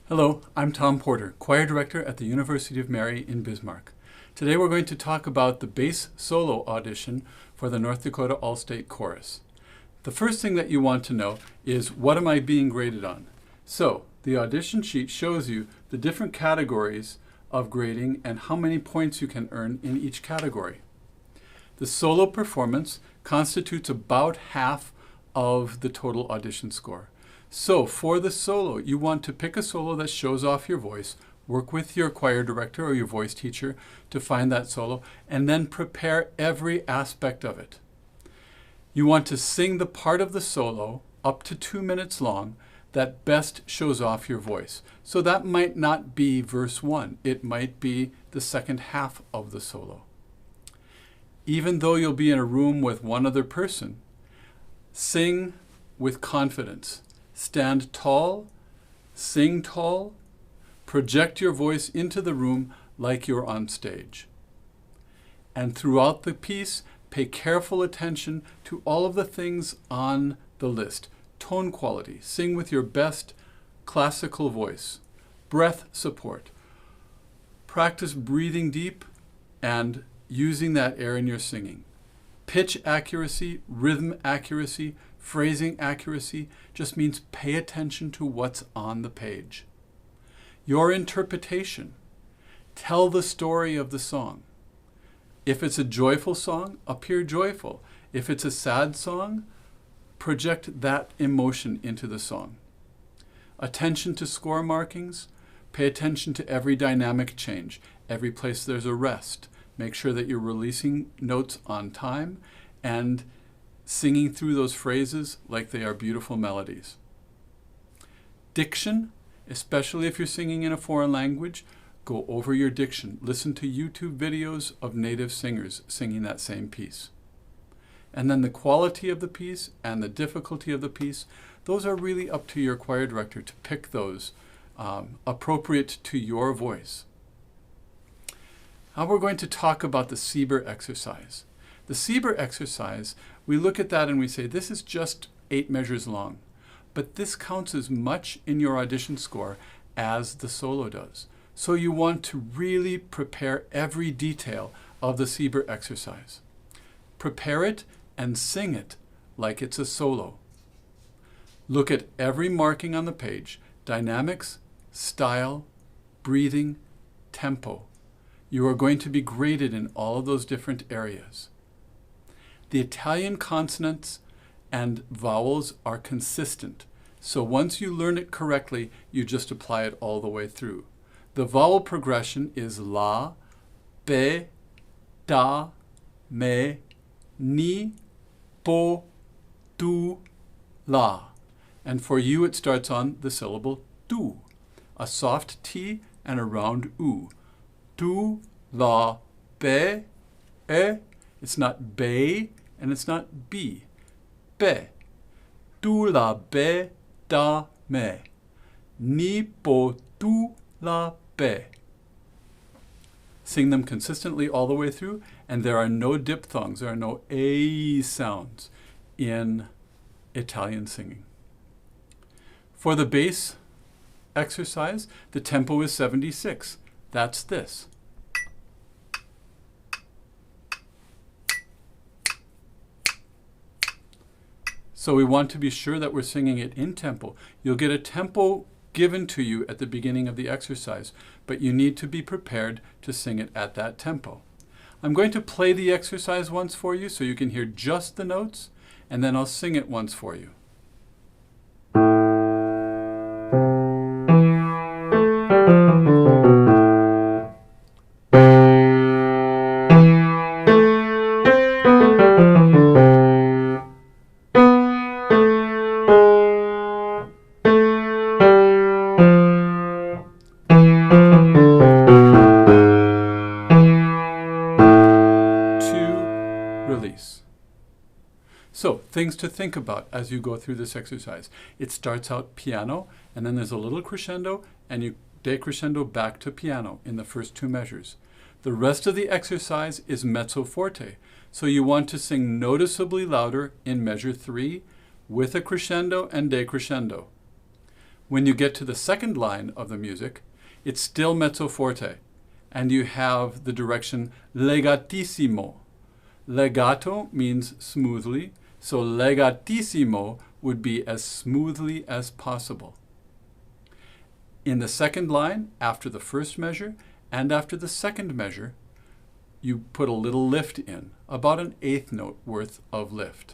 Hello, I'm Tom Porter, Choir Director at the University of Mary in Bismarck. Today we're going to talk about the bass solo audition for the North Dakota All-State Chorus. The first thing that you want to know is, what am I being graded on? So, the audition sheet shows you the different categories of grading and how many points you can earn in each category. The solo performance constitutes about half of the total audition score. So for the solo, you want to pick a solo that shows off your voice, work with your choir director or your voice teacher to find that solo, and then prepare every aspect of it. You want to sing the part of the solo up to 2 minutes long that best shows off your voice. So that might not be verse 1, it might be the second half of the solo. Even though you'll be in a room with one other person, sing with confidence. Stand tall, sing tall, project your voice into the room like you're on stage. And throughout the piece, pay careful attention to all of the things on the list. Tone quality, sing with your best classical voice. Breath support. Practice breathing deep and using that air in your singing. Pitch accuracy, rhythm accuracy, phrasing accuracy just means pay attention to what's on the page. Your interpretation. Tell the story of the song. If it's a joyful song, appear joyful. If it's a sad song, project that emotion into the song. Attention to score markings. Pay attention to every dynamic change. Every place there's a rest. Make sure that you're releasing notes on time and singing through those phrases like they are beautiful melodies. Diction, especially if you're singing in a foreign language, go over your diction. Listen to YouTube videos of native singers singing that same piece. And then the quality of the piece and the difficulty of the piece, those are really up to your choir director to pick those appropriate to your voice. Now we're going to talk about the Sieber Exercise. The Sieber Exercise, we look at that and we say, this is just 8 measures long. But this counts as much in your audition score as the solo does. So you want to really prepare every detail of the Sieber Exercise. Prepare it and sing it like it's a solo. Look at every marking on the page: dynamics, style, breathing, tempo. You are going to be graded in all of those different areas. The Italian consonants and vowels are consistent. So once you learn it correctly, you just apply it all the way through. The vowel progression is la, be, da, me, ni, po, tu, la. And for you, it starts on the syllable tu, a soft T and a round U. Tu, la, be, e. It's not be and it's not be. Be. Tu, la, be, da, me. Ni, po, tu, la, be. Sing them consistently all the way through, and there are no diphthongs, there are no A sounds in Italian singing. For the bass exercise, the tempo is 76. That's this. So we want to be sure that we're singing it in tempo. You'll get a tempo given to you at the beginning of the exercise, but you need to be prepared to sing it at that tempo. I'm going to play the exercise once for you so you can hear just the notes, and then I'll sing it once for you. Release. So, things to think about as you go through this exercise. It starts out piano, and then there's a little crescendo, and you decrescendo back to piano in the first 2 measures. The rest of the exercise is mezzo forte, so you want to sing noticeably louder in measure 3 with a crescendo and decrescendo. When you get to the second line of the music, it's still mezzo forte, and you have the direction legatissimo. Legato means smoothly, so legatissimo would be as smoothly as possible. In the second line, after the first measure and after the second measure, you put a little lift in, about an eighth note worth of lift.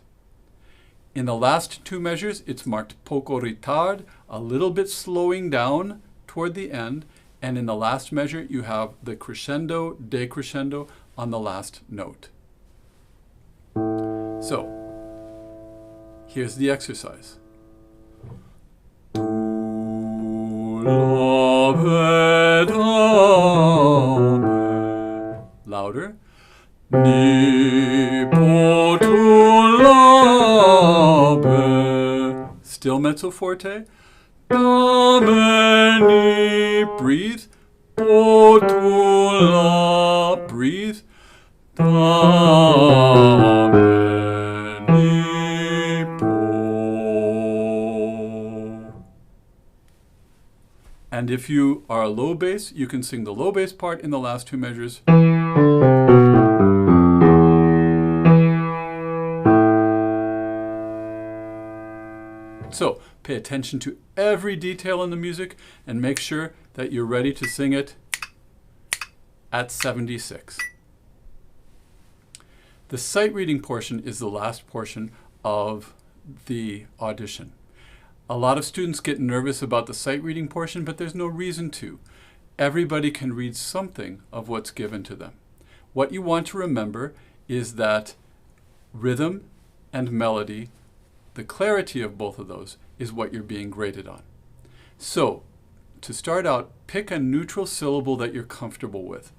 In the last two measures, it's marked poco ritard, a little bit slowing down toward the end, and in the last measure, you have the crescendo, decrescendo on the last note. So, here's the exercise. Louder. Still mezzo forte. Breathe. Breathe. And if you are a low bass, you can sing the low bass part in the last two measures. So pay attention to every detail in the music and make sure that you're ready to sing it at 76. The sight reading portion is the last portion of the audition. A lot of students get nervous about the sight reading portion, but there's no reason to. Everybody can read something of what's given to them. What you want to remember is that rhythm and melody, the clarity of both of those, is what you're being graded on. So, to start out, pick a neutral syllable that you're comfortable with.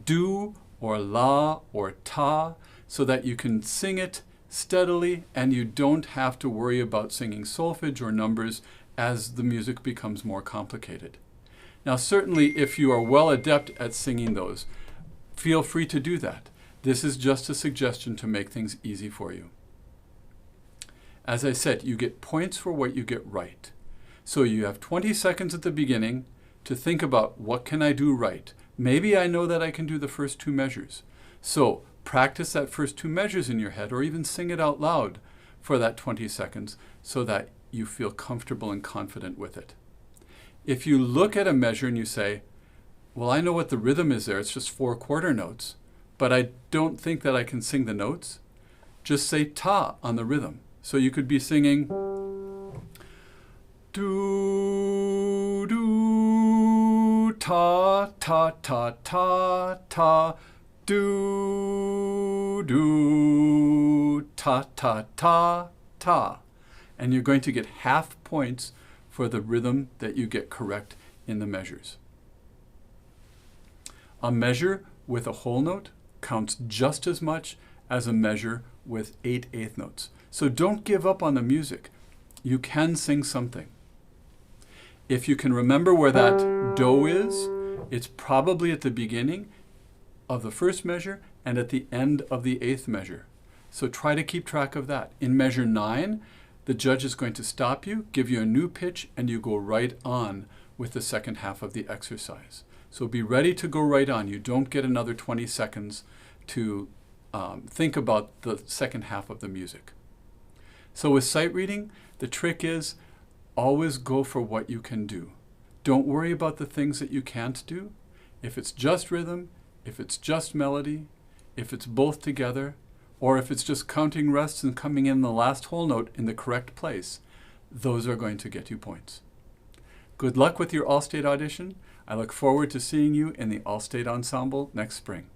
Do or la or ta, so that you can sing it steadily and you don't have to worry about singing solfege or numbers as the music becomes more complicated. Now, certainly if you are well adept at singing those, feel free to do that. This is just a suggestion to make things easy for you. As I said, you get points for what you get right. So you have 20 seconds at the beginning to think about, what can I do right? Maybe I know that I can do the first two measures. So practice that first two measures in your head, or even sing it out loud for that 20 seconds so that you feel comfortable and confident with it. If you look at a measure and you say, well, I know what the rhythm is there, it's just 4 quarter notes, but I don't think that I can sing the notes, just say ta on the rhythm. So you could be singing do, do, ta, ta, ta, ta, ta, do, do, ta, ta, ta, ta. And you're going to get half points for the rhythm that you get correct in the measures. A measure with a whole note counts just as much as a measure with 8/8 notes. So don't give up on the music. You can sing something. If you can remember where that do is, it's probably at the beginning of the first measure and at the end of the 8th measure. So try to keep track of that. In measure 9, the judge is going to stop you, give you a new pitch, and you go right on with the second half of the exercise. So be ready to go right on. You don't get another 20 seconds to think about the second half of the music. So with sight reading, the trick is always go for what you can do. Don't worry about the things that you can't do. If it's just rhythm, if it's just melody, if it's both together, or if it's just counting rests and coming in the last whole note in the correct place, those are going to get you points. Good luck with your All-State audition. I look forward to seeing you in the All-State Ensemble next spring.